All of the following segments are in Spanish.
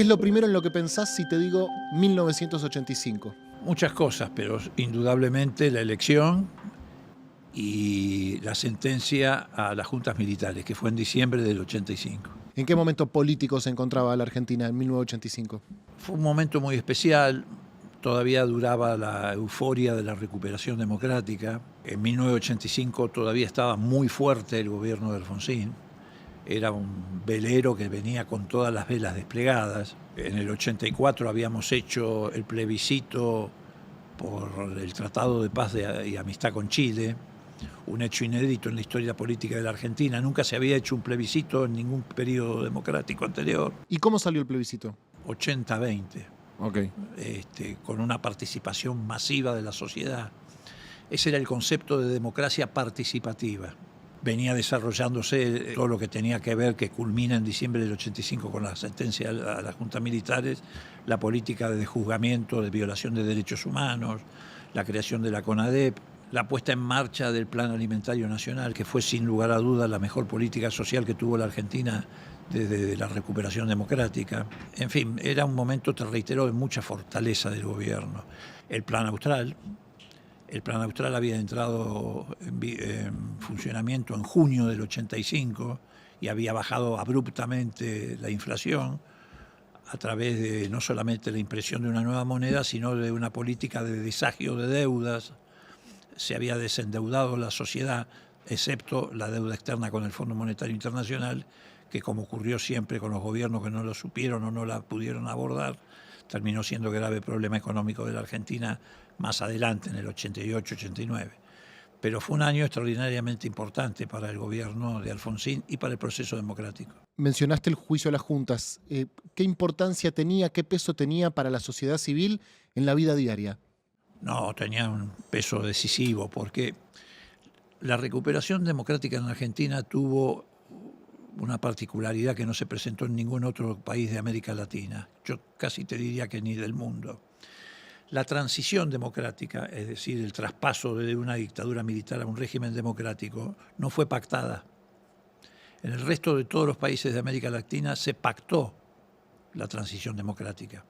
lo primero en lo que pensás si te digo 1985? Muchas cosas, pero indudablemente la elección y la sentencia a las juntas militares, que fue en diciembre del 85. ¿En qué momento político se encontraba la Argentina en 1985? Fue un momento muy especial, todavía duraba la euforia de la recuperación democrática. En 1985 todavía estaba muy fuerte el gobierno de Alfonsín. Era un velero que venía con todas las velas desplegadas. En el 84 habíamos hecho el plebiscito por el Tratado de Paz y Amistad con Chile, un hecho inédito en la historia política de la Argentina. Nunca se había hecho un plebiscito en ningún periodo democrático anterior. ¿Y cómo salió el plebiscito? 80-20, Ok. con una participación masiva de la sociedad. Ese era el concepto de democracia participativa. Venía desarrollándose todo lo que tenía que ver, que culmina en diciembre del 85 con la sentencia a las juntas militares, la política de desjuzgamiento, de violación de derechos humanos, la creación de la CONADEP, la puesta en marcha del Plan Alimentario Nacional, que fue sin lugar a dudas la mejor política social que tuvo la Argentina desde la recuperación democrática. En fin, era un momento, te reitero, de mucha fortaleza del gobierno. El Plan Austral había entrado en funcionamiento en junio del 85 y había bajado abruptamente la inflación a través de no solamente la impresión de una nueva moneda, sino de una política de desagio de deudas. Se había desendeudado la sociedad, excepto la deuda externa con el Fondo Monetario Internacional, que, como ocurrió siempre con los gobiernos que no lo supieron o no la pudieron abordar, terminó siendo grave problema económico de la Argentina más adelante, en el 88-89. Pero fue un año extraordinariamente importante para el gobierno de Alfonsín y para el proceso democrático. Mencionaste el juicio a las juntas. ¿Qué importancia tenía, qué peso tenía para la sociedad civil en la vida diaria? No, tenía un peso decisivo, porque la recuperación democrática en Argentina tuvo una particularidad que no se presentó en ningún otro país de América Latina. Yo casi te diría que ni del mundo. La transición democrática, es decir, el traspaso de una dictadura militar a un régimen democrático, no fue pactada. En el resto de todos los países de América Latina se pactó la transición democrática.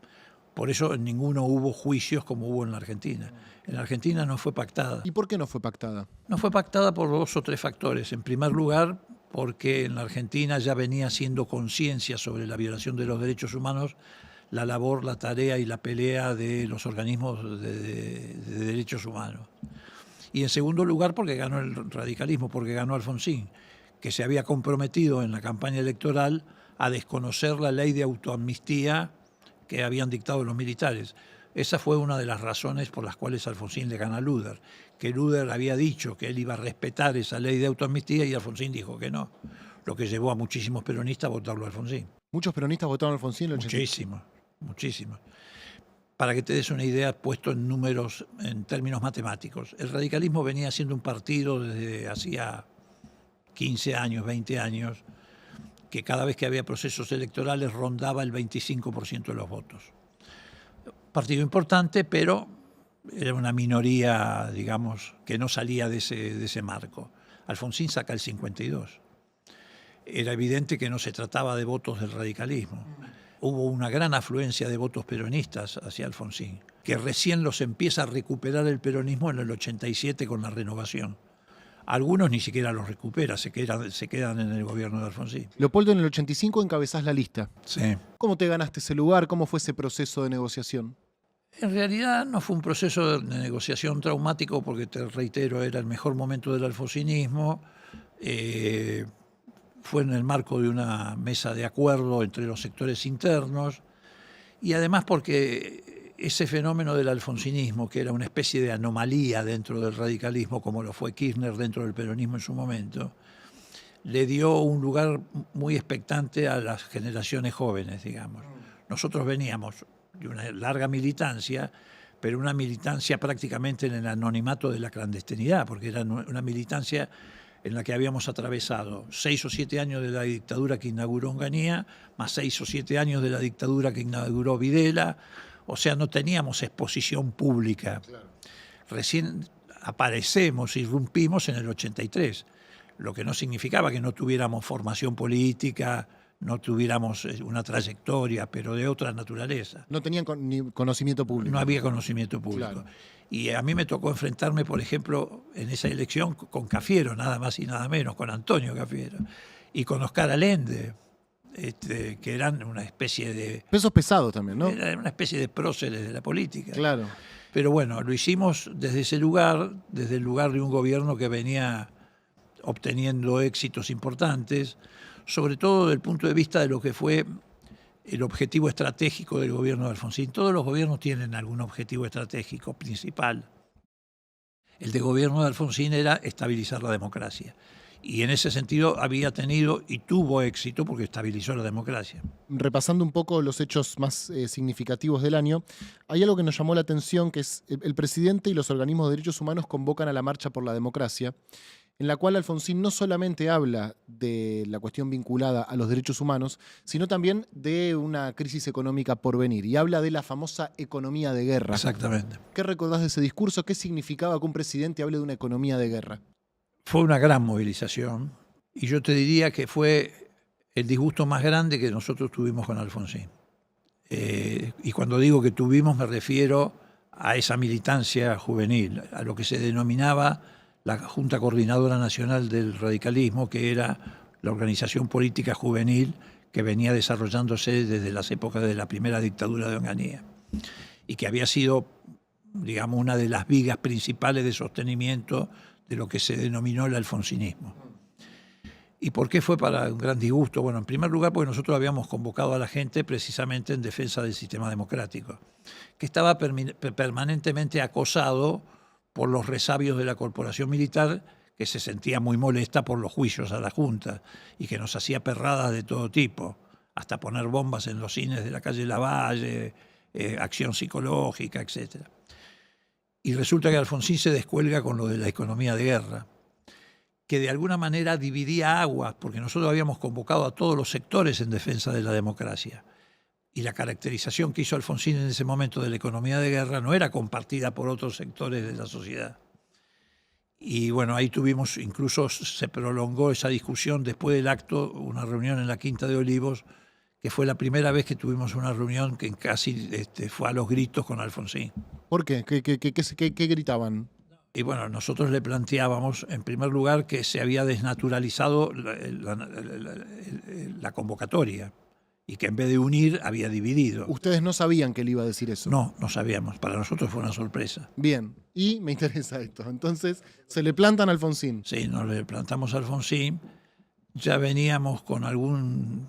Por eso en ninguno hubo juicios como hubo en la Argentina. En la Argentina no fue pactada. ¿Y por qué no fue pactada? No fue pactada por 2 o 3 factores. En primer lugar, porque en la Argentina ya venía haciendo conciencia sobre la violación de los derechos humanos la labor, la tarea y la pelea de los organismos de derechos humanos. Y en segundo lugar, porque ganó el radicalismo, porque ganó Alfonsín, que se había comprometido en la campaña electoral a desconocer la ley de autoamnistía que habían dictado los militares. Esa fue una de las razones por las cuales Alfonsín le gana a Luder, que Luder había dicho que él iba a respetar esa ley de autoamnistía y Alfonsín dijo que no, lo que llevó a muchísimos peronistas a votarlo a Alfonsín. ¿Muchos peronistas votaron a Alfonsín en el 85? Muchísimos. Para que te des una idea, puesto en números, en términos matemáticos, el radicalismo venía siendo un partido desde hacía 15 años, 20 años, que cada vez que había procesos electorales rondaba el 25% de los votos. Partido importante, pero era una minoría, digamos, que no salía de ese marco. Alfonsín saca el 52%. Era evidente que no se trataba de votos del radicalismo. Hubo una gran afluencia de votos peronistas hacia Alfonsín, que recién los empieza a recuperar el peronismo en el 87 con la renovación. Algunos ni siquiera los recupera, se quedan en el gobierno de Alfonsín. Leopoldo, en el 85 encabezás la lista. Sí. ¿Cómo te ganaste ese lugar? ¿Cómo fue ese proceso de negociación? En realidad no fue un proceso de negociación traumático porque, te reitero, era el mejor momento del alfonsinismo. Fue en el marco de una mesa de acuerdo entre los sectores internos y además porque ese fenómeno del alfonsinismo, que era una especie de anomalía dentro del radicalismo, como lo fue Kirchner dentro del peronismo en su momento, le dio un lugar muy expectante a las generaciones jóvenes, digamos. Nosotros veníamos de una larga militancia, pero una militancia prácticamente en el anonimato de la clandestinidad, porque era una militancia en la que habíamos atravesado 6 o 7 años de la dictadura que inauguró Onganía, más 6 o 7 años de la dictadura que inauguró Videla. O sea, no teníamos exposición pública. Claro. Recién aparecemos, irrumpimos en el 83, lo que no significaba que no tuviéramos formación política no tuviéramos una trayectoria, pero de otra naturaleza. No tenían ni conocimiento público. No había conocimiento público. Claro. Y a mí me tocó enfrentarme, por ejemplo, en esa elección con Cafiero, nada más y nada menos, con Antonio Cafiero, y con Oscar Allende, que eran una especie de... Pesos pesados también, ¿no? Era una especie de próceres de la política. Claro. Pero bueno, lo hicimos desde ese lugar, desde el lugar de un gobierno que venía obteniendo éxitos importantes, sobre todo desde el punto de vista de lo que fue el objetivo estratégico del gobierno de Alfonsín. Todos los gobiernos tienen algún objetivo estratégico principal. El de gobierno de Alfonsín era estabilizar la democracia. Y en ese sentido había tenido y tuvo éxito porque estabilizó la democracia. Repasando un poco los hechos más significativos del año, hay algo que nos llamó la atención, que es el presidente y los organismos de derechos humanos convocan a la Marcha por la Democracia, en la cual Alfonsín no solamente habla de la cuestión vinculada a los derechos humanos, sino también de una crisis económica por venir, y habla de la famosa economía de guerra. Exactamente. ¿Qué recordás de ese discurso? ¿Qué significaba que un presidente hable de una economía de guerra? Fue una gran movilización y yo te diría que fue el disgusto más grande que nosotros tuvimos con Alfonsín. Y cuando digo que tuvimos me refiero a esa militancia juvenil, a lo que se denominaba la Junta Coordinadora Nacional del Radicalismo, que era la organización política juvenil que venía desarrollándose desde las épocas de la primera dictadura de Onganía y que había sido, digamos, una de las vigas principales de sostenimiento de lo que se denominó el alfonsinismo. ¿Y por qué fue para un gran disgusto? Bueno, en primer lugar, porque nosotros habíamos convocado a la gente precisamente en defensa del sistema democrático, que estaba permanentemente acosado por los resabios de la corporación militar, que se sentía muy molesta por los juicios a la Junta y que nos hacía perradas de todo tipo, hasta poner bombas en los cines de la calle Lavalle, acción psicológica, etc. Y resulta que Alfonsín se descuelga con lo de la economía de guerra, que de alguna manera dividía aguas, porque nosotros habíamos convocado a todos los sectores en defensa de la democracia. Y la caracterización que hizo Alfonsín en ese momento de la economía de guerra no era compartida por otros sectores de la sociedad. Y bueno, ahí tuvimos, incluso se prolongó esa discusión después del acto, una reunión en la Quinta de Olivos, que fue la primera vez que tuvimos una reunión que casi fue a los gritos con Alfonsín. ¿Por qué? ¿Qué gritaban? Y bueno, nosotros le planteábamos, en primer lugar, que se había desnaturalizado la convocatoria y que en vez de unir, había dividido. ¿Ustedes no sabían que él iba a decir eso? No, no sabíamos. Para nosotros fue una sorpresa. Bien, y me interesa esto. Entonces, se le plantan a Alfonsín. Sí, nos le plantamos a Alfonsín. Ya veníamos con algún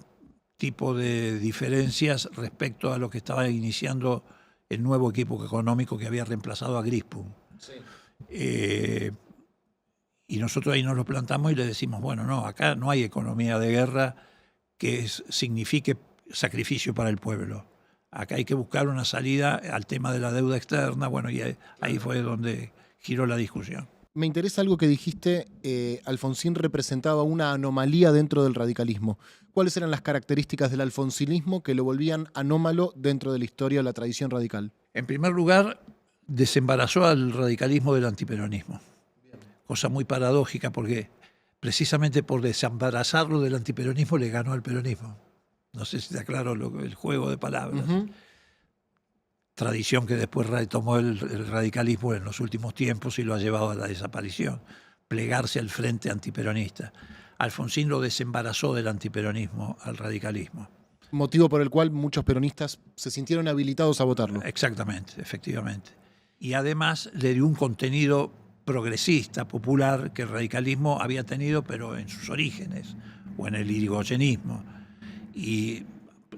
tipo de diferencias respecto a lo que estaba iniciando el nuevo equipo económico que había reemplazado a Grispum. Sí. Y nosotros ahí nos lo plantamos y le decimos, bueno, no, acá no hay economía de guerra que signifique sacrificio para el pueblo. Acá hay que buscar una salida al tema de la deuda externa, bueno, y ahí fue donde giró la discusión. Me interesa algo que dijiste, Alfonsín representaba una anomalía dentro del radicalismo. ¿Cuáles eran las características del alfonsinismo que lo volvían anómalo dentro de la historia o la tradición radical? En primer lugar, desembarazó al radicalismo del antiperonismo. Cosa muy paradójica porque precisamente por desembarazarlo del antiperonismo le ganó al peronismo. No sé si está claro el juego de palabras. Tradición que después retomó el radicalismo en los últimos tiempos y lo ha llevado a la desaparición, plegarse al frente antiperonista. Alfonsín lo desembarazó del antiperonismo al radicalismo. Motivo por el cual muchos peronistas se sintieron habilitados a votarlo. Exactamente, efectivamente. Y además le dio un contenido progresista, popular, que el radicalismo había tenido, pero en sus orígenes, o en el irigoyenismo. Y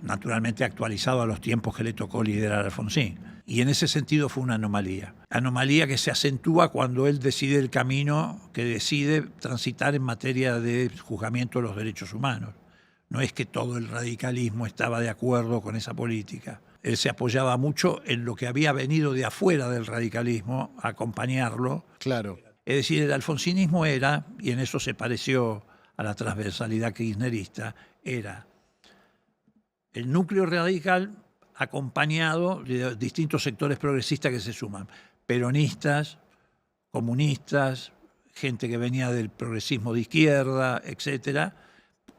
naturalmente actualizado a los tiempos que le tocó liderar a Alfonsín. Y en ese sentido fue una anomalía. Anomalía que se acentúa cuando él decide el camino que decide transitar en materia de juzgamiento de los derechos humanos. No es que todo el radicalismo estaba de acuerdo con esa política. Él se apoyaba mucho en lo que había venido de afuera del radicalismo a acompañarlo. Claro. Es decir, el alfonsinismo era, y en eso se pareció a la transversalidad kirchnerista, era el núcleo radical acompañado de distintos sectores progresistas que se suman. Peronistas, comunistas, gente que venía del progresismo de izquierda, etcétera,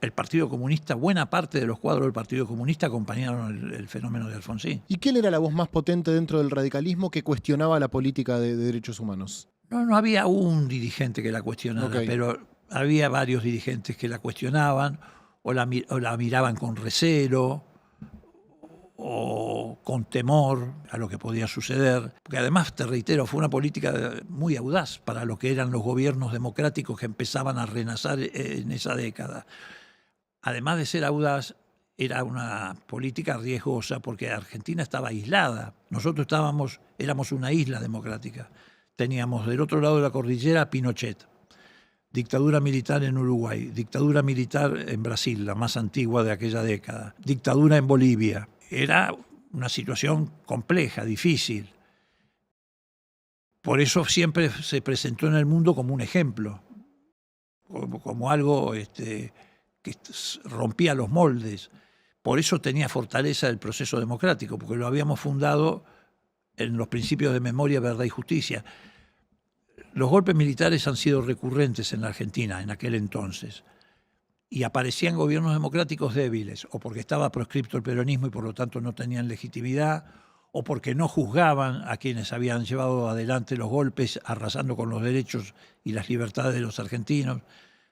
el Partido Comunista, buena parte de los cuadros del Partido Comunista acompañaron el fenómeno de Alfonsín. ¿Y quién era la voz más potente dentro del radicalismo que cuestionaba la política de derechos humanos? No había un dirigente que la cuestionara, Ok. pero había varios dirigentes que la cuestionaban o la miraban con recelo o con temor a lo que podía suceder. Porque además, te reitero, fue una política muy audaz para lo que eran los gobiernos democráticos que empezaban a renacer en esa década. Además de ser audaz, era una política riesgosa porque Argentina estaba aislada. Nosotros éramos una isla democrática. Teníamos del otro lado de la cordillera Pinochet, dictadura militar en Uruguay, dictadura militar en Brasil, la más antigua de aquella década, dictadura en Bolivia. Era una situación compleja, difícil. Por eso siempre se presentó en el mundo como un ejemplo, como algo que rompía los moldes. Por eso tenía fortaleza el proceso democrático, porque lo habíamos fundado en los principios de memoria, verdad y justicia. Los golpes militares han sido recurrentes en la Argentina en aquel entonces y aparecían gobiernos democráticos débiles, o porque estaba proscripto el peronismo y por lo tanto no tenían legitimidad, o porque no juzgaban a quienes habían llevado adelante los golpes, arrasando con los derechos y las libertades de los argentinos.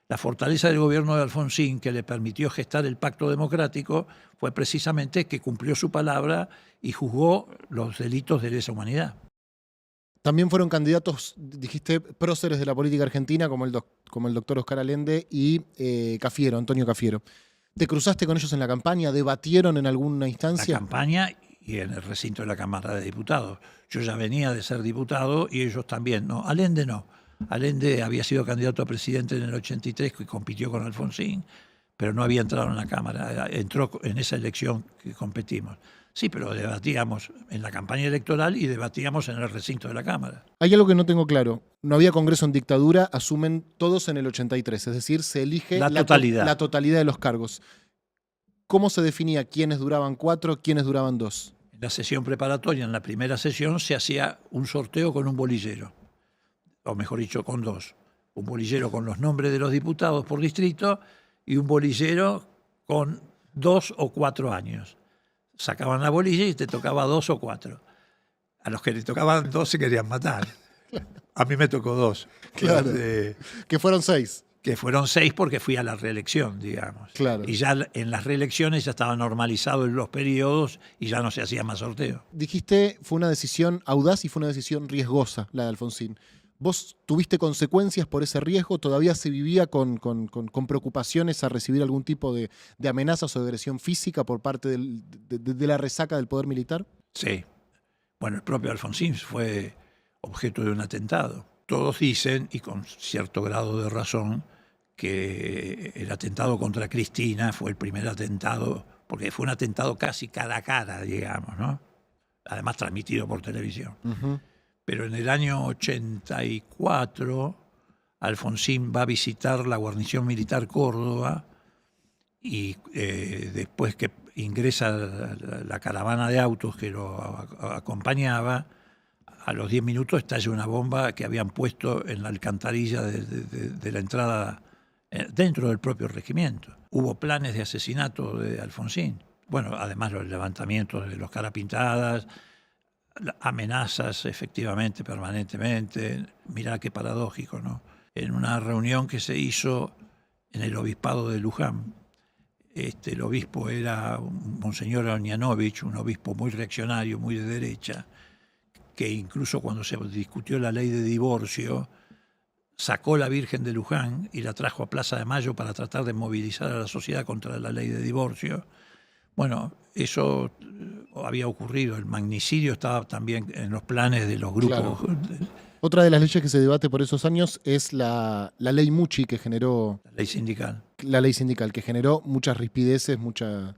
La fortaleza del gobierno de Alfonsín, que le permitió gestar el pacto democrático, fue precisamente que cumplió su palabra y juzgó los delitos de lesa humanidad. También fueron candidatos, dijiste, próceres de la política argentina, como el doctor Oscar Allende y Cafiero, Antonio Cafiero. ¿Te cruzaste con ellos en la campaña? ¿Debatieron en alguna instancia? La campaña y en el recinto de la Cámara de Diputados. Yo ya venía de ser diputado y ellos también. No, Allende no. Allende había sido candidato a presidente en el 83 y compitió con Alfonsín, pero no había entrado en la Cámara. Entró en esa elección que competimos. Sí, pero debatíamos en la campaña electoral y debatíamos en el recinto de la Cámara. Hay algo que no tengo claro. No había Congreso en dictadura, asumen todos en el 83, es decir, se elige La totalidad. La totalidad de los cargos. ¿Cómo se definía quiénes duraban 4, quiénes duraban 2? En la sesión preparatoria, en la primera sesión, se hacía un sorteo con un bolillero, o mejor dicho, con 2. Un bolillero con los nombres de los diputados por distrito y un bolillero con 2 o 4 años. Sacaban la bolilla y te tocaba 2 o 4. A los que le tocaban 2 se querían matar. A mí me tocó 2. Claro. Que fueron 6. Que fueron 6 porque fui a la reelección, digamos. Claro. Y ya en las reelecciones ya estaba normalizado en los periodos y ya no se hacía más sorteo. Dijiste, fue una decisión audaz y fue una decisión riesgosa la de Alfonsín. ¿Vos tuviste consecuencias por ese riesgo? ¿Todavía se vivía con preocupaciones a recibir algún tipo de amenazas o de agresión física por parte de la resaca del poder militar? Sí. Bueno, el propio Alfonsín fue objeto de un atentado. Todos dicen, y con cierto grado de razón, que el atentado contra Cristina fue el primer atentado, porque fue un atentado casi cara a cara, digamos, ¿no? Además transmitido por televisión. Uh-huh. Pero en el año 84, Alfonsín va a visitar la guarnición militar Córdoba y después que ingresa la caravana de autos que lo acompañaba, a los 10 minutos estalla una bomba que habían puesto en la alcantarilla de la entrada dentro del propio regimiento. Hubo planes de asesinato de Alfonsín. Bueno, además los levantamientos de los caras pintadas, amenazas efectivamente, permanentemente. Mirá qué paradójico, ¿no? En una reunión que se hizo en el obispado de Luján, el obispo era Monseñor Oñanovich, un obispo muy reaccionario, muy de derecha, que incluso cuando se discutió la ley de divorcio, sacó la Virgen de Luján y la trajo a Plaza de Mayo para tratar de movilizar a la sociedad contra la ley de divorcio. Bueno, eso había ocurrido. El magnicidio estaba también en los planes de los grupos. Claro. Otra de las leyes que se debate por esos años es la ley Mucci que generó... La ley sindical. La ley sindical, que generó muchas rispideces, muchas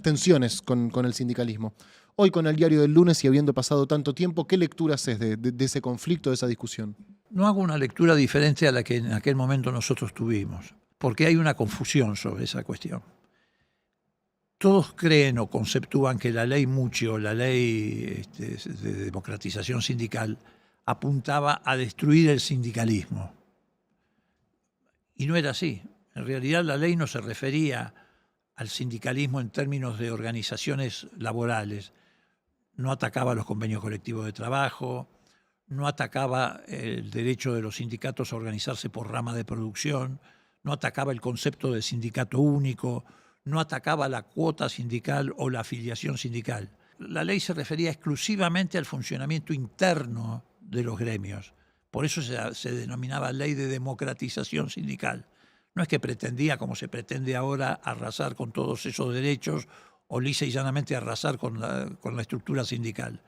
tensiones con el sindicalismo. Hoy, con el diario del lunes y habiendo pasado tanto tiempo, ¿qué lectura haces de ese conflicto, de esa discusión? No hago una lectura diferente a la que en aquel momento nosotros tuvimos, porque hay una confusión sobre esa cuestión. Todos creen o conceptúan que la ley Mucci o la ley de democratización sindical apuntaba a destruir el sindicalismo. Y no era así. En realidad la ley no se refería al sindicalismo en términos de organizaciones laborales. No atacaba los convenios colectivos de trabajo, no atacaba el derecho de los sindicatos a organizarse por rama de producción, no atacaba el concepto de sindicato único, no atacaba la cuota sindical o la afiliación sindical. La ley se refería exclusivamente al funcionamiento interno de los gremios. Por eso se denominaba ley de democratización sindical. No es que pretendía, como se pretende ahora, arrasar con todos esos derechos o lisa y llanamente arrasar con la estructura sindical.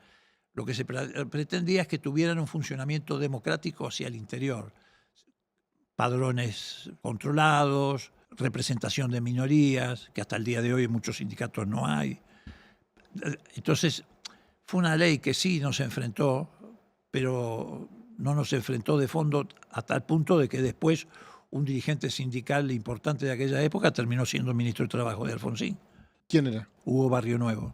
Lo que se pretendía es que tuvieran un funcionamiento democrático hacia el interior. Padrones controlados, representación de minorías, que hasta el día de hoy en muchos sindicatos no hay. Entonces, fue una ley que sí nos enfrentó, pero no nos enfrentó de fondo a tal punto de que después un dirigente sindical importante de aquella época terminó siendo ministro de Trabajo de Alfonsín. ¿Quién era? Hugo Barrio Nuevo,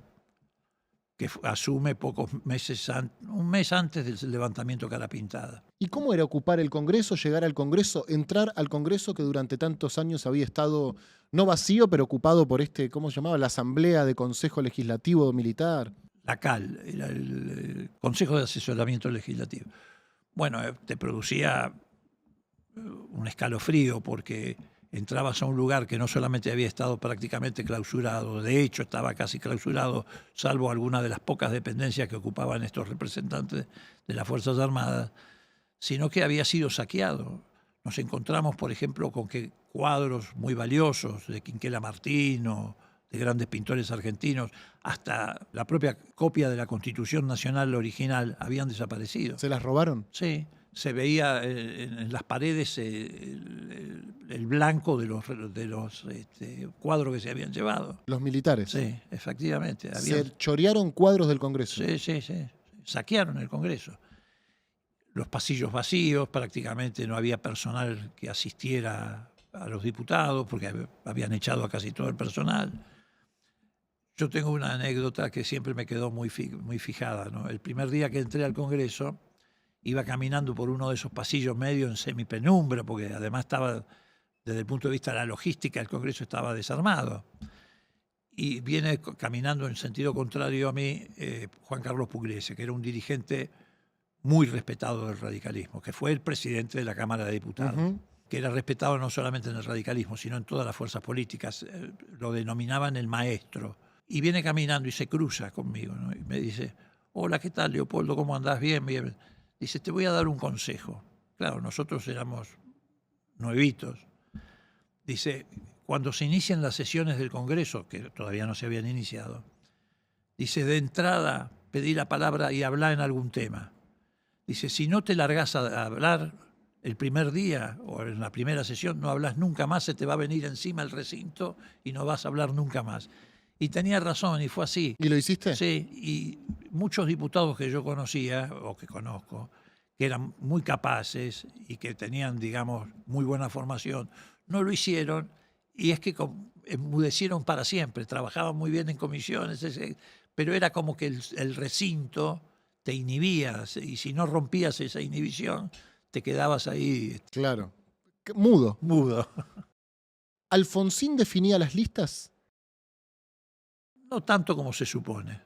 que asume un mes antes del levantamiento Cara Pintada. ¿Y cómo era ocupar el Congreso, llegar al Congreso, entrar al Congreso que durante tantos años había estado, no vacío, pero ocupado por ¿cómo se llamaba? La Asamblea de Consejo Legislativo Militar. La CAL, era el Consejo de Asesoramiento Legislativo. Bueno, te producía un escalofrío porque entrabas a un lugar que no solamente había estado prácticamente clausurado, de hecho estaba casi clausurado, salvo algunas de las pocas dependencias que ocupaban estos representantes de las Fuerzas Armadas, sino que había sido saqueado. Nos encontramos, por ejemplo, con que cuadros muy valiosos de Quinquela Martino, de grandes pintores argentinos, hasta la propia copia de la Constitución Nacional original habían desaparecido. ¿Se las robaron? Sí. Se veía en las paredes el blanco de los cuadros que se habían llevado. Los militares. Sí, efectivamente. Se chorearon cuadros del Congreso. Sí. Saquearon el Congreso. Los pasillos vacíos, prácticamente no había personal que asistiera a los diputados porque habían echado a casi todo el personal. Yo tengo una anécdota que siempre me quedó muy fijada, ¿no? El primer día que entré al Congreso, iba caminando por uno de esos pasillos medio en semipenumbra, porque además estaba, desde el punto de vista de la logística, el Congreso estaba desarmado. Y viene caminando en sentido contrario a mí Juan Carlos Pugliese, que era un dirigente muy respetado del radicalismo, que fue el presidente de la Cámara de Diputados, que era respetado no solamente en el radicalismo, sino en todas las fuerzas políticas. Lo denominaban el maestro. Y viene caminando y se cruza conmigo, ¿no? Y me dice: hola, ¿qué tal, Leopoldo? ¿Cómo andás? Bien, bien. Dice: te voy a dar un consejo. Claro, nosotros éramos nuevitos. Dice: cuando se inician las sesiones del Congreso, que todavía no se habían iniciado, dice, de entrada pedí la palabra y hablá en algún tema. Dice, si no te largás a hablar el primer día o en la primera sesión, no hablas nunca más, se te va a venir encima el recinto y no vas a hablar nunca más. Y tenía razón, y fue así. ¿Y lo hiciste? Sí, y muchos diputados que yo conocía, o que conozco, que eran muy capaces y que tenían, digamos, muy buena formación, no lo hicieron, y es que enmudecieron para siempre. Trabajaban muy bien en comisiones, pero era como que el recinto te inhibía, y si no rompías esa inhibición, te quedabas ahí. Claro. Mudo. Mudo. ¿Alfonsín definía las listas? No tanto como se supone.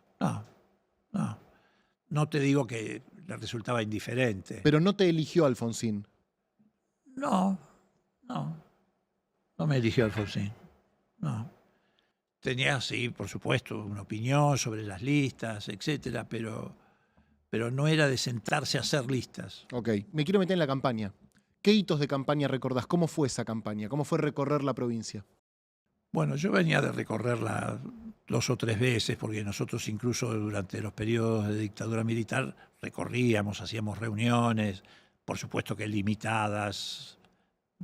No te digo que le resultaba indiferente. Pero no te eligió Alfonsín. No me eligió Alfonsín. No. Tenía, sí, por supuesto, una opinión sobre las listas, etcétera, pero no era de sentarse a hacer listas. Ok, me quiero meter en la campaña. ¿Qué hitos de campaña recordás? ¿Cómo fue esa campaña? ¿Cómo fue recorrer la provincia? Bueno, yo venía de recorrerla 2 o 3 veces, porque nosotros incluso durante los periodos de dictadura militar recorríamos, hacíamos reuniones, por supuesto que limitadas,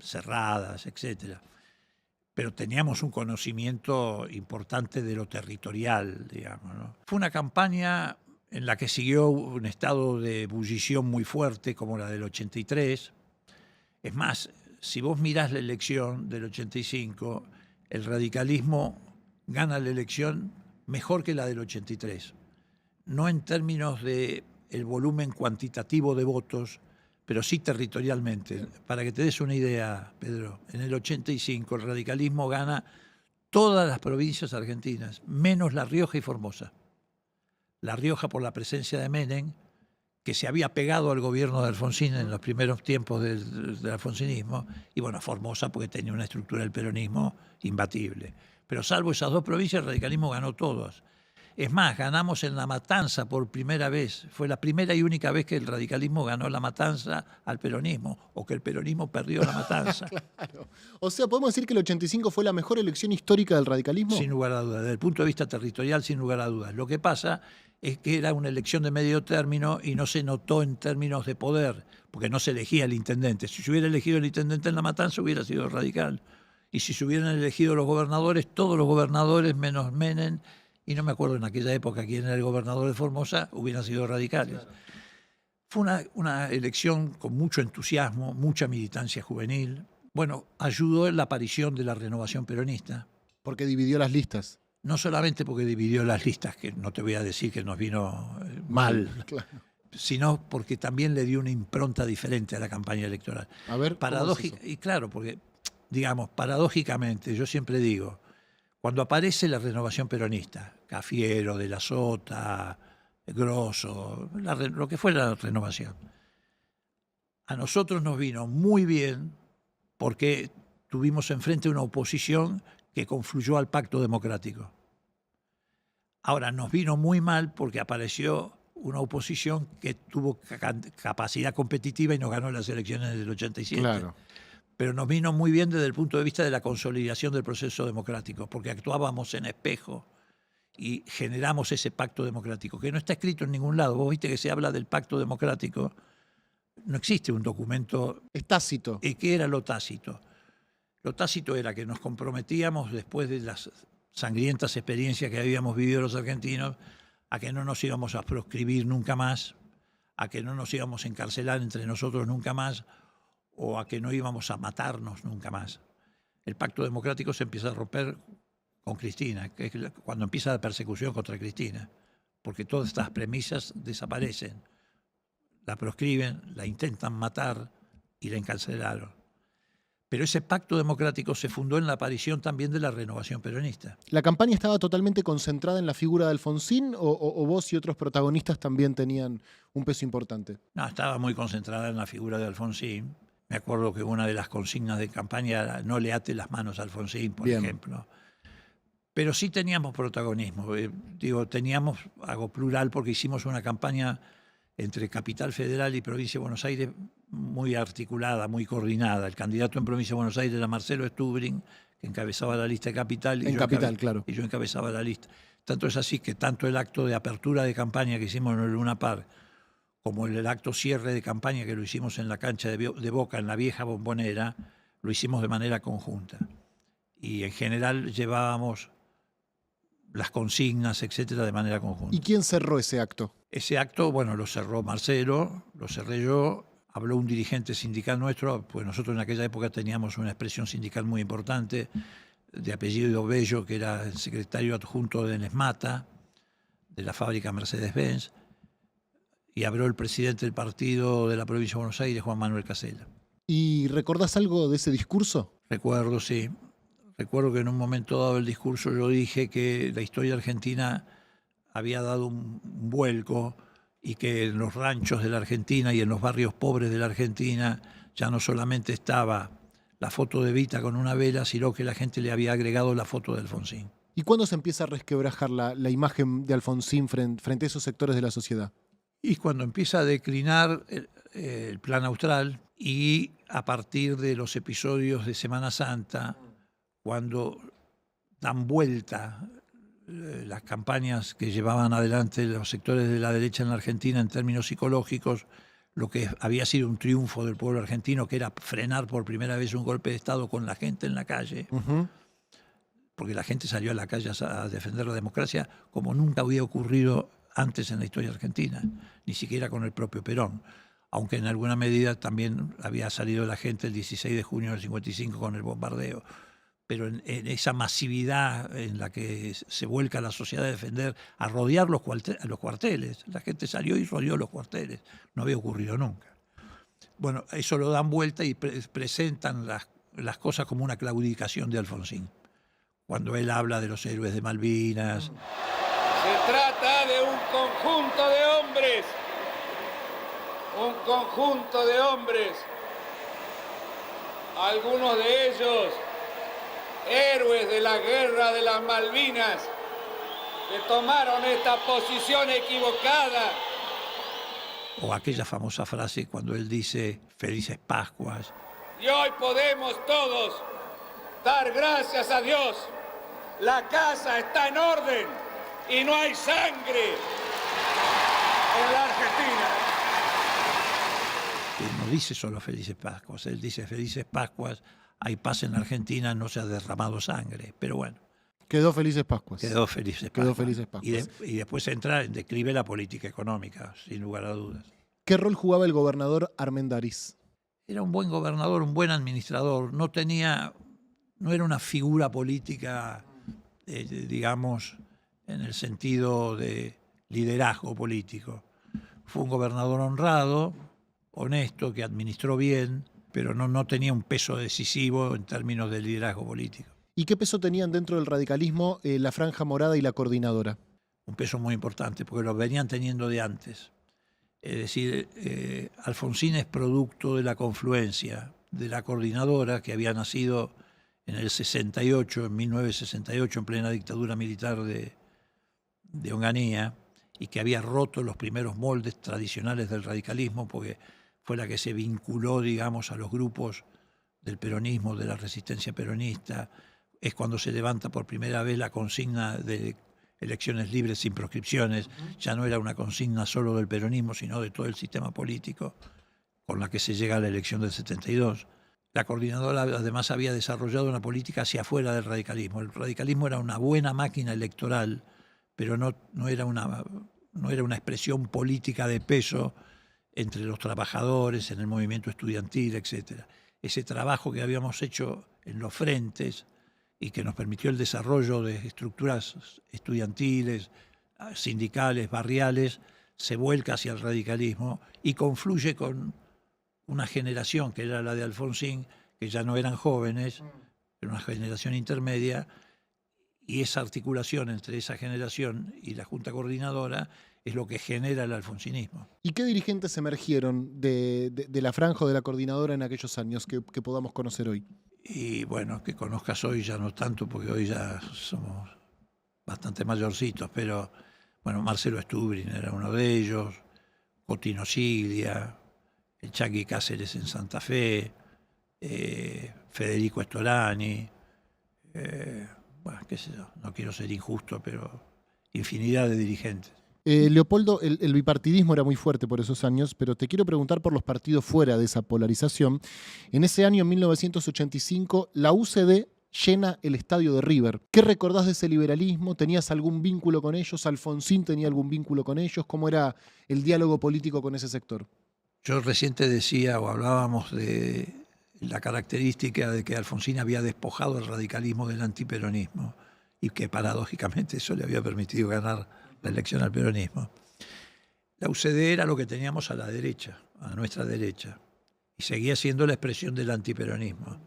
cerradas, etcétera. Pero teníamos un conocimiento importante de lo territorial, digamos, ¿no? Fue una campaña en la que siguió un estado de ebullición muy fuerte como la del 83. Es más, si vos mirás la elección del 85, el radicalismo gana la elección mejor que la del 83. No en términos de el volumen cuantitativo de votos, pero sí territorialmente. Para que te des una idea, Pedro, en el 85 el radicalismo gana todas las provincias argentinas, menos La Rioja y Formosa. La Rioja por la presencia de Menem, que se había pegado al gobierno de Alfonsín en los primeros tiempos del alfonsinismo, y bueno, Formosa porque tenía una estructura del peronismo imbatible. Pero salvo esas dos provincias, el radicalismo ganó todas. Es más, ganamos en La Matanza por primera vez. Fue la primera y única vez que el radicalismo ganó La Matanza al peronismo, o que el peronismo perdió La Matanza. Claro. O sea, ¿podemos decir que el 85 fue la mejor elección histórica del radicalismo? Sin lugar a dudas, desde el punto de vista territorial, sin lugar a dudas. Lo que pasa es que era una elección de medio término y no se notó en términos de poder, porque no se elegía el intendente. Si se hubiera elegido el intendente en La Matanza, hubiera sido radical. Y si se hubieran elegido los gobernadores, todos los gobernadores menos Menem, y no me acuerdo en aquella época quién era el gobernador de Formosa, hubieran sido radicales. Claro. Fue una elección con mucho entusiasmo, mucha militancia juvenil. Bueno, ayudó en la aparición de la renovación peronista. Porque dividió las listas. No solamente porque dividió las listas, que no te voy a decir que nos vino mal, claro, sino porque también le dio una impronta diferente a la campaña electoral. A ver, paradójica, y claro, porque, digamos, paradójicamente, yo siempre digo, cuando aparece la renovación peronista, Cafiero, De la Sota, Grosso, lo que fue la renovación, a nosotros nos vino muy bien porque tuvimos enfrente una oposición que confluyó al pacto democrático. Ahora, nos vino muy mal porque apareció una oposición que tuvo capacidad competitiva y nos ganó las elecciones del 87. Claro. Pero nos vino muy bien desde el punto de vista de la consolidación del proceso democrático, porque actuábamos en espejo y generamos ese pacto democrático, que no está escrito en ningún lado. Vos viste que se habla del pacto democrático, no existe un documento. Es tácito. ¿Y qué era lo tácito? Lo tácito era que nos comprometíamos, después de las sangrientas experiencias que habíamos vivido los argentinos, a que no nos íbamos a proscribir nunca más, a que no nos íbamos a encarcelar entre nosotros nunca más, o a que no íbamos a matarnos nunca más. El pacto democrático se empieza a romper con Cristina, que es cuando empieza la persecución contra Cristina, porque todas estas premisas desaparecen. La proscriben, la intentan matar y la encarcelaron. Pero ese pacto democrático se fundó en la aparición también de la renovación peronista. ¿La campaña estaba totalmente concentrada en la figura de Alfonsín o vos y otros protagonistas también tenían un peso importante? No, estaba muy concentrada en la figura de Alfonsín. Me acuerdo que una de las consignas de campaña era no le ate las manos a Alfonsín, por ejemplo. Pero sí teníamos protagonismo. Teníamos, hago plural porque hicimos una campaña entre Capital Federal y Provincia de Buenos Aires muy articulada, muy coordinada. El candidato en Provincia de Buenos Aires era Marcelo Stubring, que encabezaba la lista de Capital. Claro. Y yo encabezaba la lista. Tanto es así que tanto el acto de apertura de campaña que hicimos en el Luna Park, como el acto cierre de campaña que lo hicimos en la cancha de Boca, en la vieja Bombonera, lo hicimos de manera conjunta. Y en general llevábamos las consignas, etcétera, de manera conjunta. ¿Y quién cerró ese acto? Ese acto, bueno, lo cerró Marcelo, lo cerré yo, habló un dirigente sindical nuestro, pues nosotros en aquella época teníamos una expresión sindical muy importante, de apellido Bello, que era el secretario adjunto de Nesmata, de la fábrica Mercedes-Benz, y habló el presidente del partido de la provincia de Buenos Aires, Juan Manuel Casella. ¿Y recordás algo de ese discurso? Recuerdo, sí. Recuerdo que en un momento dado del discurso yo dije que la historia argentina había dado un vuelco y que en los ranchos de la Argentina y en los barrios pobres de la Argentina ya no solamente estaba la foto de Evita con una vela, sino que la gente le había agregado la foto de Alfonsín. ¿Y cuándo se empieza a resquebrajar la imagen de Alfonsín frente a esos sectores de la sociedad? Y cuando empieza a declinar el Plan Austral y a partir de los episodios de Semana Santa, cuando dan vuelta las campañas que llevaban adelante los sectores de la derecha en la Argentina en términos psicológicos, lo que había sido un triunfo del pueblo argentino, que era frenar por primera vez un golpe de Estado con la gente en la calle, porque la gente salió a la calle a defender la democracia como nunca había ocurrido antes en la historia argentina, ni siquiera con el propio Perón, aunque en alguna medida también había salido la gente el 16 de junio del 55 con el bombardeo. Pero en esa masividad en la que se vuelca la sociedad a defender, a rodear los cuarteles. La gente salió y rodeó los cuarteles. No había ocurrido nunca. Bueno, eso lo dan vuelta y presentan las cosas como una claudicación de Alfonsín. Cuando él habla de los héroes de Malvinas. Se trata de un conjunto de hombres, algunos de ellos héroes de la guerra de las Malvinas, que tomaron esta posición equivocada. O aquella famosa frase cuando él dice Felices Pascuas. Y hoy podemos todos dar gracias a Dios. La casa está en orden y no hay sangre en la Argentina. Él no dice solo Felices Pascuas, él dice Felices Pascuas, hay paz en la Argentina, no se ha derramado sangre. Pero bueno. Quedó Felices Pascuas. Quedó Felices Pascuas. Quedó Felices Pascuas. Y después describe la política económica, sin lugar a dudas. ¿Qué rol jugaba el gobernador Armendáriz? Era un buen gobernador, un buen administrador. No era una figura política, digamos, en el sentido de liderazgo político. Fue un gobernador honrado, honesto, que administró bien, pero no tenía un peso decisivo en términos de liderazgo político. ¿Y qué peso tenían dentro del radicalismo la Franja Morada y la Coordinadora? Un peso muy importante, porque lo venían teniendo de antes. Es decir, Alfonsín es producto de la confluencia de la Coordinadora, que había nacido en el 68, en 1968, en plena dictadura militar de Onganía, y que había roto los primeros moldes tradicionales del radicalismo, porque fue la que se vinculó, digamos, a los grupos del peronismo, de la resistencia peronista. Es cuando se levanta por primera vez la consigna de elecciones libres sin proscripciones. Ya no era una consigna solo del peronismo, sino de todo el sistema político, con la que se llega a la elección del 72. La Coordinadora además había desarrollado una política hacia afuera del radicalismo. El radicalismo era una buena máquina electoral, pero no era una expresión política de peso entre los trabajadores, en el movimiento estudiantil, etc. Ese trabajo que habíamos hecho en los frentes y que nos permitió el desarrollo de estructuras estudiantiles, sindicales, barriales, se vuelca hacia el radicalismo y confluye con una generación que era la de Alfonsín, que ya no eran jóvenes, era una generación intermedia, y esa articulación entre esa generación y la Junta Coordinadora es lo que genera el alfonsinismo. ¿Y qué dirigentes emergieron de la Franja o de la Coordinadora en aquellos años que podamos conocer hoy? Y bueno, que conozcas hoy ya no tanto, porque hoy ya somos bastante mayorcitos, pero bueno, Marcelo Stubrin era uno de ellos, Cotino Siglia, el Chaqui Cáceres en Santa Fe, Federico Storani, bueno, qué sé yo, no quiero ser injusto, pero infinidad de dirigentes. Leopoldo, el bipartidismo era muy fuerte por esos años, pero te quiero preguntar por los partidos fuera de esa polarización. En ese año, en 1985, la UCD llena el estadio de River. ¿Qué recordás de ese liberalismo? ¿Tenías algún vínculo con ellos? ¿Alfonsín tenía algún vínculo con ellos? ¿Cómo era el diálogo político con ese sector? Yo recién te decía, o hablábamos de la característica de que Alfonsín había despojado el radicalismo del antiperonismo y que paradójicamente eso le había permitido ganar la elección al peronismo. La UCD era lo que teníamos a la derecha, a nuestra derecha, y seguía siendo la expresión del antiperonismo.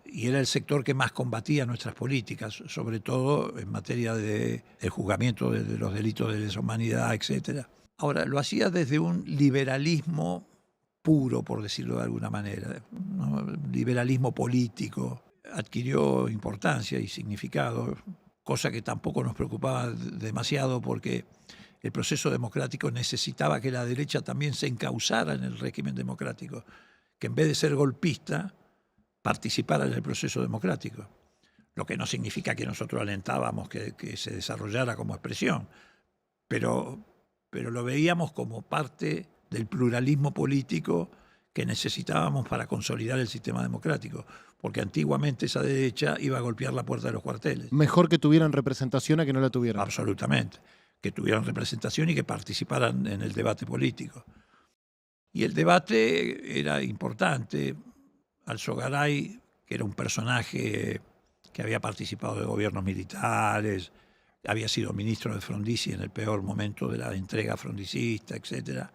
Y era el sector que más combatía nuestras políticas, sobre todo en materia del juzgamiento de los delitos de lesa humanidad, etc. Ahora, lo hacía desde un liberalismo puro, por decirlo de alguna manera, ¿no? Liberalismo político. Adquirió importancia y significado, cosa que tampoco nos preocupaba demasiado porque el proceso democrático necesitaba que la derecha también se encauzara en el régimen democrático, que en vez de ser golpista, participara en el proceso democrático. Lo que no significa que nosotros alentábamos que se desarrollara como expresión, pero lo veíamos como parte del pluralismo político que necesitábamos para consolidar el sistema democrático, porque antiguamente esa derecha iba a golpear la puerta de los cuarteles. Mejor que tuvieran representación a que no la tuvieran. Absolutamente, que tuvieran representación y que participaran en el debate político. Y el debate era importante. Alzogaray, que era un personaje que había participado de gobiernos militares, había sido ministro de Frondizi en el peor momento de la entrega frondicista, etc.,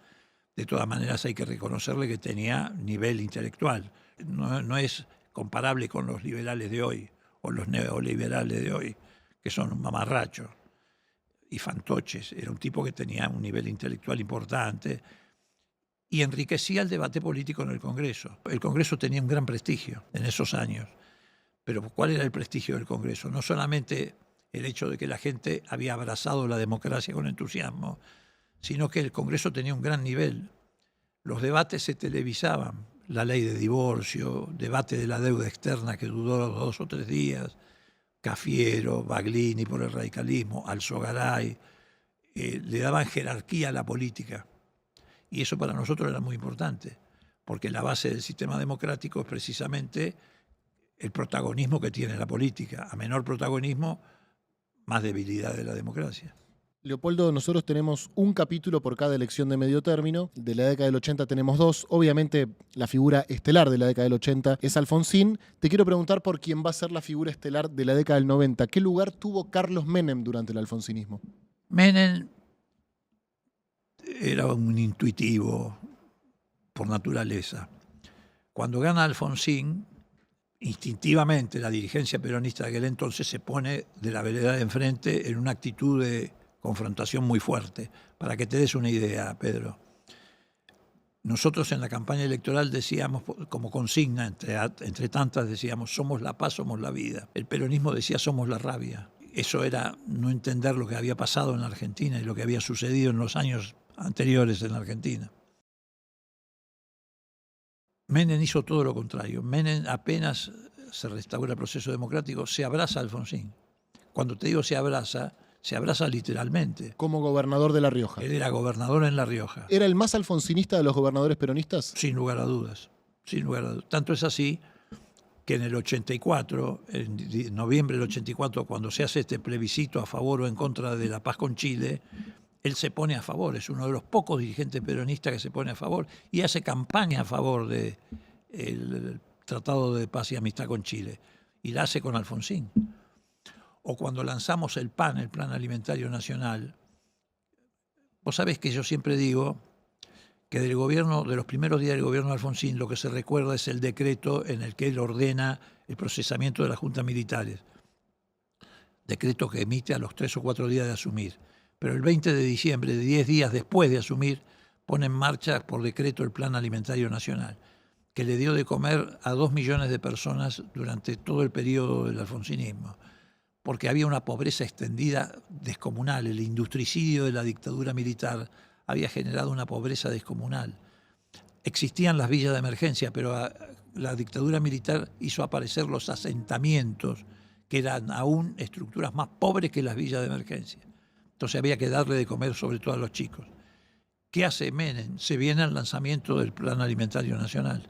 De todas maneras hay que reconocerle que tenía nivel intelectual. No es comparable con los liberales de hoy o los neoliberales de hoy, que son mamarrachos y fantoches. Era un tipo que tenía un nivel intelectual importante y enriquecía el debate político en el Congreso. El Congreso tenía un gran prestigio en esos años. Pero ¿cuál era el prestigio del Congreso? No solamente el hecho de que la gente había abrazado la democracia con entusiasmo, sino que el Congreso tenía un gran nivel. Los debates se televisaban, la ley de divorcio, debate de la deuda externa que duró 2 o 3 días, Cafiero, Baglini por el radicalismo, Alzogaray, le daban jerarquía a la política. Y eso para nosotros era muy importante, porque la base del sistema democrático es precisamente el protagonismo que tiene la política. A menor protagonismo, más debilidad de la democracia. Leopoldo, nosotros tenemos un capítulo por cada elección de medio término. De la década del 80 tenemos 2. Obviamente la figura estelar de la década del 80 es Alfonsín. Te quiero preguntar por quién va a ser la figura estelar de la década del 90. ¿Qué lugar tuvo Carlos Menem durante el alfonsinismo? Menem era un intuitivo por naturaleza. Cuando gana Alfonsín, instintivamente la dirigencia peronista de aquel entonces se pone de la vereda de enfrente en una actitud de confrontación muy fuerte. Para que te des una idea, Pedro, nosotros en la campaña electoral decíamos, como consigna, entre tantas decíamos, somos la paz, somos la vida. El peronismo decía, somos la rabia. Eso era no entender lo que había pasado en la Argentina y lo que había sucedido en los años anteriores en la Argentina. Menem hizo todo lo contrario. Menem, apenas se restaura el proceso democrático, se abraza a Alfonsín. Cuando te digo se abraza literalmente. Como gobernador de La Rioja. Él era gobernador en La Rioja. ¿Era el más alfonsinista de los gobernadores peronistas? Sin lugar a dudas. Sin lugar a dudas. Tanto es así que en el 84, en noviembre del 84, cuando se hace este plebiscito a favor o en contra de la paz con Chile, él se pone a favor, es uno de los pocos dirigentes peronistas que se pone a favor y hace campaña a favor del Tratado de Paz y Amistad con Chile. Y la hace con Alfonsín. O cuando lanzamos el PAN, el Plan Alimentario Nacional, vos sabés que yo siempre digo que del gobierno, de los primeros días del gobierno de Alfonsín, lo que se recuerda es el decreto en el que él ordena el procesamiento de las juntas militares. Decreto que emite a los 3 o 4 días de asumir. Pero el 20 de diciembre, 10 días después de asumir, pone en marcha por decreto el Plan Alimentario Nacional, que le dio de comer a 2 millones de personas durante todo el periodo del alfonsinismo, porque había una pobreza extendida descomunal. El industricidio de la dictadura militar había generado una pobreza descomunal. Existían las villas de emergencia, pero la dictadura militar hizo aparecer los asentamientos, que eran aún estructuras más pobres que las villas de emergencia. Entonces había que darle de comer sobre todo a los chicos. ¿Qué hace Menem? Se viene al lanzamiento del Plan Alimentario Nacional,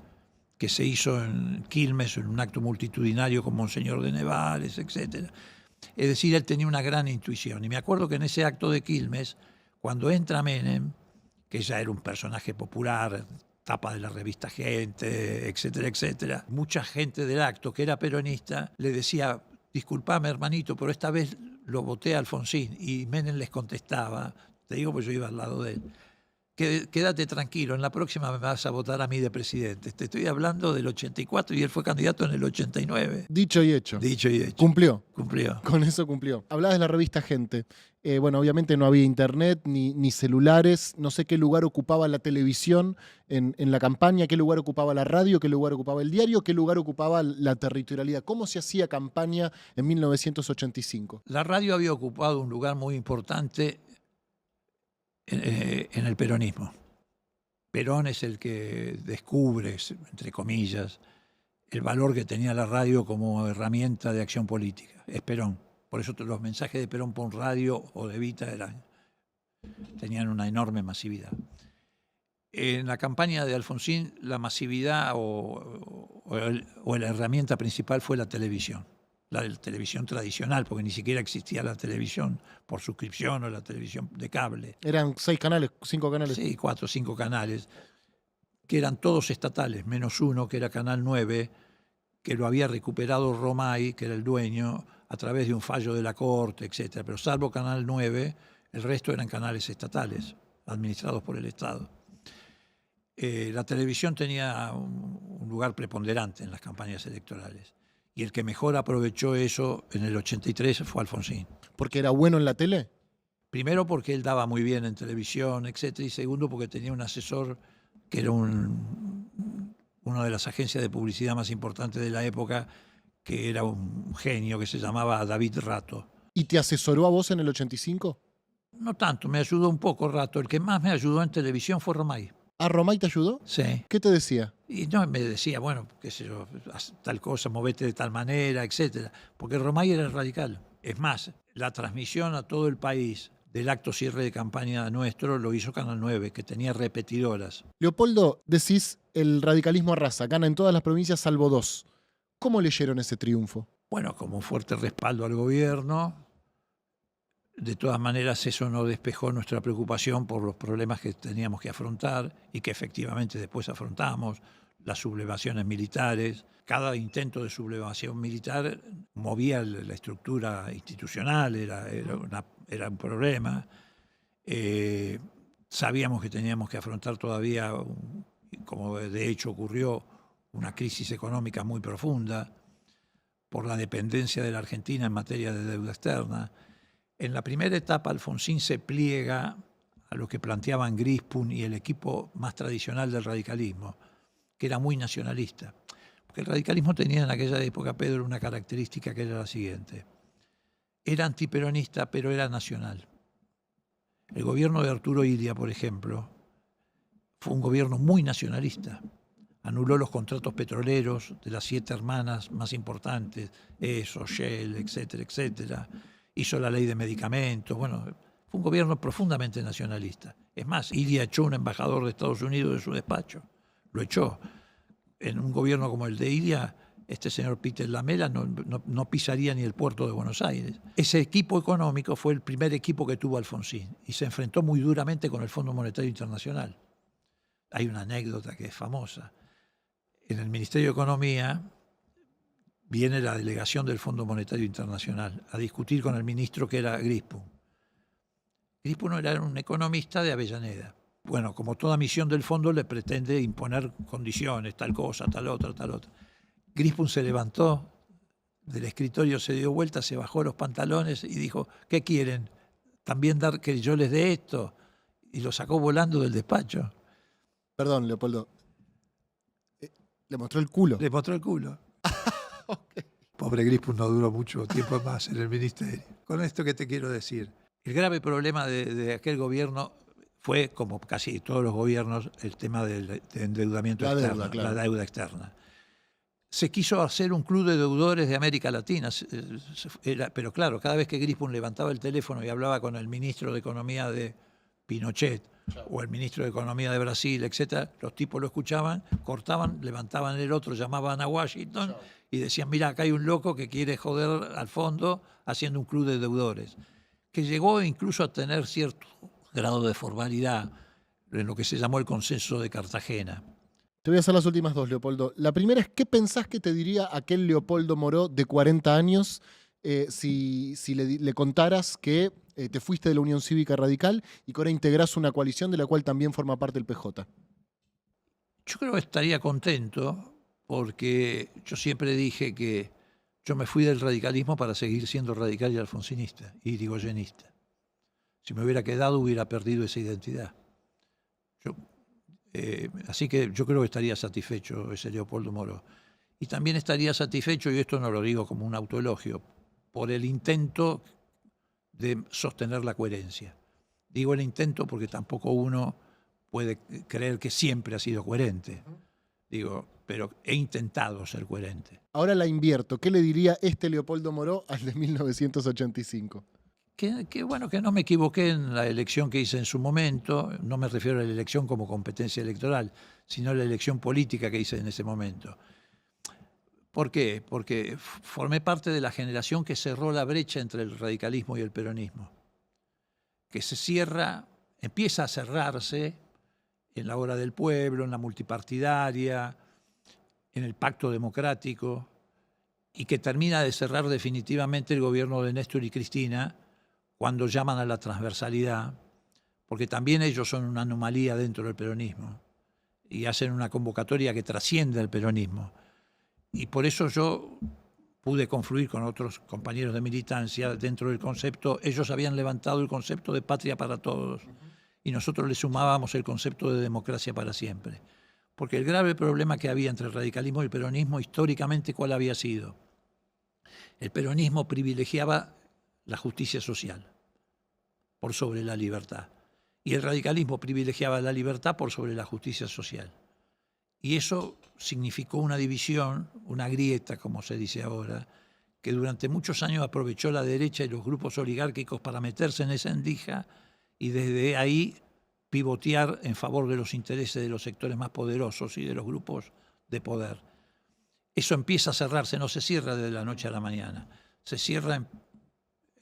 que se hizo en Quilmes, en un acto multitudinario con Monseñor de Nevales, etc. Es decir, él tenía una gran intuición. Y me acuerdo que en ese acto de Quilmes, cuando entra Menem, que ya era un personaje popular, tapa de la revista Gente, etcétera, etcétera, mucha gente del acto que era peronista le decía, disculpame hermanito, pero esta vez lo voté a Alfonsín. Y Menem les contestaba, te digo porque yo iba al lado de él, quédate tranquilo, en la próxima me vas a votar a mí de presidente. Te estoy hablando del 84 y él fue candidato en el 89. Dicho y hecho. Dicho y hecho. Cumplió. Cumplió. Con eso cumplió. Hablabas de la revista Gente. Bueno, obviamente no había internet ni celulares. No sé qué lugar ocupaba la televisión en la campaña, qué lugar ocupaba la radio, qué lugar ocupaba el diario, qué lugar ocupaba la territorialidad. ¿Cómo se hacía campaña en 1985? La radio había ocupado un lugar muy importante en el peronismo. Perón es el que descubre, entre comillas, el valor que tenía la radio como herramienta de acción política. Es Perón. Por eso los mensajes de Perón por radio o de Evita tenían una enorme masividad. En la campaña de Alfonsín, la masividad o la herramienta principal fue la televisión. La televisión tradicional, porque ni siquiera existía la televisión por suscripción o la televisión de cable. Eran 6 canales, 5 canales. Sí, 4 o 5 canales, que eran todos estatales, menos uno, que era Canal 9, que lo había recuperado Romay, que era el dueño, a través de un fallo de la Corte, etc. Pero salvo Canal 9, el resto eran canales estatales, administrados por el Estado. La televisión tenía un lugar preponderante en las campañas electorales. Y el que mejor aprovechó eso en el 83 fue Alfonsín. ¿Porque era bueno en la tele? Primero porque él daba muy bien en televisión, etcétera, y segundo porque tenía un asesor que era una de las agencias de publicidad más importantes de la época, que era un genio que se llamaba David Rato. ¿Y te asesoró a vos en el 85? No tanto, me ayudó un poco Rato. El que más me ayudó en televisión fue Romay. ¿A Romay te ayudó? Sí. ¿Qué te decía? Y no, me decía, bueno, qué sé yo, haz tal cosa, movete de tal manera, etcétera. Porque Romay era radical. Es más, la transmisión a todo el país del acto cierre de campaña nuestro lo hizo Canal 9, que tenía repetidoras. Leopoldo, decís, el radicalismo arrasa, gana en todas las provincias salvo 2. ¿Cómo leyeron ese triunfo? Bueno, como un fuerte respaldo al gobierno. De todas maneras, eso no despejó nuestra preocupación por los problemas que teníamos que afrontar y que efectivamente después afrontamos, las sublevaciones militares. Cada intento de sublevación militar movía la estructura institucional, era un problema. Sabíamos que teníamos que afrontar todavía, como de hecho ocurrió, una crisis económica muy profunda por la dependencia de la Argentina en materia de deuda externa. En la primera etapa, Alfonsín se pliega a lo que planteaban Grispun y el equipo más tradicional del radicalismo, que era muy nacionalista. Porque el radicalismo tenía en aquella época, Pedro, una característica que era la siguiente. Era antiperonista, pero era nacional. El gobierno de Arturo Illia, por ejemplo, fue un gobierno muy nacionalista. Anuló los contratos petroleros de las 7 hermanas más importantes, ESO, Shell, etcétera, etcétera. Hizo la ley de medicamentos. Bueno, fue un gobierno profundamente nacionalista. Es más, Illia echó un embajador de Estados Unidos de su despacho. Lo echó. En un gobierno como el de Illia, este señor Peter Lamela no pisaría ni el puerto de Buenos Aires. Ese equipo económico fue el primer equipo que tuvo Alfonsín y se enfrentó muy duramente con el Fondo Monetario Internacional. Hay una anécdota que es famosa. En el Ministerio de Economía viene la delegación del Fondo Monetario Internacional a discutir con el ministro que era Grispun. Grispun era un economista de Avellaneda. Bueno, como toda misión del fondo le pretende imponer condiciones, tal cosa, tal otra, tal otra. Grispun se levantó del escritorio, se dio vuelta, se bajó los pantalones y dijo, ¿qué quieren? ¿También dar que yo les dé esto? Y lo sacó volando del despacho. Perdón, Leopoldo. Le mostró el culo. Le mostró el culo. Okay. Pobre Grispun no duró mucho tiempo más en el ministerio. Con esto que te quiero decir, el grave problema de aquel gobierno fue, como casi todos los gobiernos, el tema del endeudamiento externo, deuda, claro. la deuda externa. Se quiso hacer un club de deudores de América Latina, pero claro, cada vez que Grispun levantaba el teléfono y hablaba con el ministro de Economía de Pinochet, o el ministro de Economía de Brasil, etcétera, los tipos lo escuchaban, cortaban, levantaban el otro, llamaban a Washington y decían, mira, acá hay un loco que quiere joder al fondo haciendo un club de deudores, que llegó incluso a tener cierto grado de formalidad en lo que se llamó el Consenso de Cartagena. Te voy a hacer las últimas 2, Leopoldo. La primera es, ¿qué pensás que te diría aquel Leopoldo Moró de 40 años si le contaras que te fuiste de la Unión Cívica Radical y que ahora integrás una coalición de la cual también forma parte el PJ? Yo creo que estaría contento porque yo siempre dije que yo me fui del radicalismo para seguir siendo radical y alfonsinista y irigoyenista. Si me hubiera quedado hubiera perdido esa identidad. Así que yo creo que estaría satisfecho ese Leopoldo Moró. Y también estaría satisfecho, y esto no lo digo como un autoelogio, por el intento de sostener la coherencia. Digo el intento porque tampoco uno puede creer que siempre ha sido coherente. Digo, pero he intentado ser coherente. Ahora la invierto. ¿Qué le diría este Leopoldo Moró al de 1985? Bueno, que no me equivoqué en la elección que hice en su momento. No me refiero a la elección como competencia electoral, sino a la elección política que hice en ese momento. ¿Por qué? Porque formé parte de la generación que cerró la brecha entre el radicalismo y el peronismo, que se cierra, empieza a cerrarse en la hora del pueblo, en la multipartidaria, en el pacto democrático, y que termina de cerrar definitivamente el gobierno de Néstor y Cristina cuando llaman a la transversalidad, porque también ellos son una anomalía dentro del peronismo. y hacen una convocatoria que trasciende al peronismo. Y por eso yo pude confluir con otros compañeros de militancia dentro del concepto. Ellos habían levantado el concepto de patria para todos y nosotros le sumábamos el concepto de democracia para siempre. Porque el grave problema que había entre el radicalismo y el peronismo, históricamente, ¿cuál había sido? El peronismo privilegiaba la justicia social por sobre la libertad. Y el radicalismo privilegiaba la libertad por sobre la justicia social. Y eso significó una división, una grieta, como se dice ahora, que durante muchos años aprovechó la derecha y los grupos oligárquicos para meterse en esa endija y desde ahí pivotear en favor de los intereses de los sectores más poderosos y de los grupos de poder. Eso empieza a cerrarse, no se cierra de la noche a la mañana. Se cierra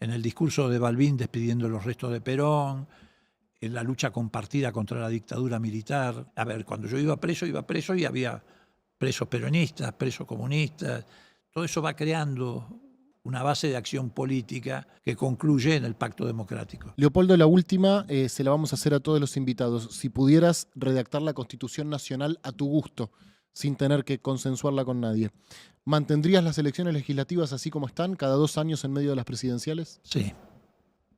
en el discurso de Balbín despidiendo los restos de Perón, en la lucha compartida contra la dictadura militar. A ver, cuando yo iba preso y había presos peronistas, presos comunistas. Todo eso va creando una base de acción política que concluye en el Pacto Democrático. Leopoldo, la última se la vamos a hacer a todos los invitados. Si pudieras redactar la Constitución Nacional a tu gusto, sin tener que consensuarla con nadie, ¿mantendrías las elecciones legislativas así como están, cada 2 años en medio de las presidenciales? Sí,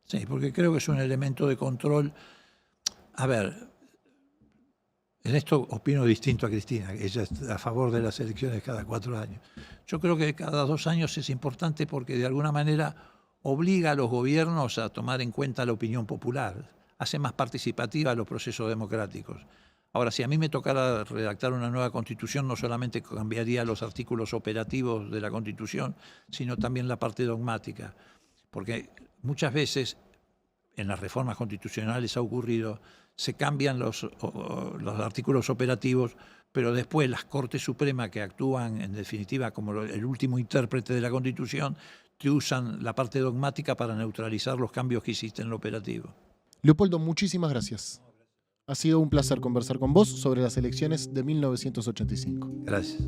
sí, porque creo que es un elemento de control. A ver, en esto opino distinto a Cristina, que ella está a favor de las elecciones cada 4 años. Yo creo que cada 2 años es importante porque de alguna manera obliga a los gobiernos a tomar en cuenta la opinión popular, hace más participativa los procesos democráticos. Ahora, si a mí me tocara redactar una nueva Constitución, no solamente cambiaría los artículos operativos de la Constitución, sino también la parte dogmática. Porque muchas veces en las reformas constitucionales ha ocurrido, se cambian los artículos operativos, pero después las Cortes Supremas, que actúan en definitiva como el último intérprete de la Constitución, te usan la parte dogmática para neutralizar los cambios que hiciste en lo operativo. Leopoldo, muchísimas gracias. Ha sido un placer conversar con vos sobre las elecciones de 1985. Gracias.